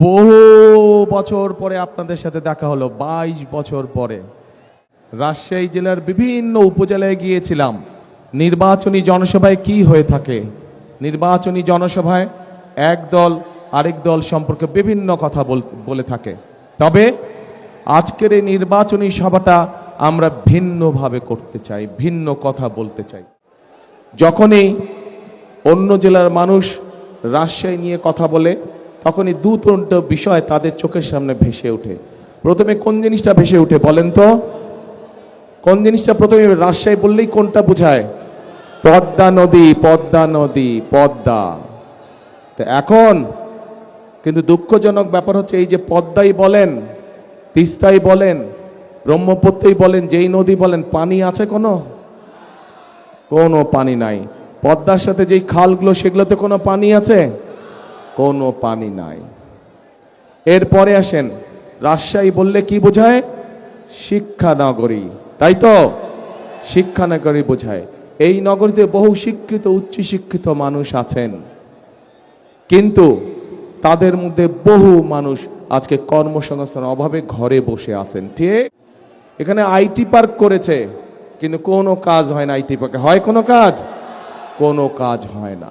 বহু বছর পরে আপনাদের সাথে দেখা হলো, 22 বছর পরে। রাজশাহী জেলার বিভিন্ন উপজেলায় গিয়েছিলাম। নির্বাচনী জনসভায় কি হয়ে থাকে? নির্বাচনী জনসভায় এক দল আরেক দল সম্পর্কে বিভিন্ন কথা বলে থাকে। তবে আজকের এই নির্বাচনী সভাটা আমরা ভিন্নভাবে করতে চাই, ভিন্ন কথা বলতে চাই। যখনই অন্য জেলার মানুষ রাজশাহী নিয়ে কথা বলে, তখনই দুটো বিষয় তাদের চোখের সামনে ভেসে ওঠে। প্রথমে কোন জিনিসটা ভেসে ওঠে বলেন তো? কোন জিনিসটা প্রথমে? রাজশাহী বললেই কোনটা বোঝায়? পদ্মা নদী, পদ্মা নদী, পদ্মা। তো এখন কিন্তু দুঃখজনক ব্যাপার হচ্ছে, এই যে পদ্মাই বলেন, তিস্তাই বলেন, ব্রহ্মপুত্রই বলেন, যেই নদী বলেন, পানি আছে কোনো পানি নাই। পদ্মার সাথে যেই খালগুলো, সেগুলোতে কোনো পানি আছে? কোনো পানি নাই। এরপরে আসেন, রাজশাহী বললে কি বোঝায়? শিক্ষা নগরী, তাই তো? শিক্ষা নগরী বোঝায়। এই নগরীতে বহু শিক্ষিত, উচ্চ শিক্ষিত মানুষ আছেন, কিন্তু তাদের মধ্যে বহু মানুষ আজকে কর্মসংস্থানের অভাবে ঘরে বসে আছেন। ঠিক, এখানে আইটি পার্ক করেছে, কিন্তু কোনো কাজ হয় না। আইটি পার্কে হয় কোনো কাজ? কোনো কাজ হয় না।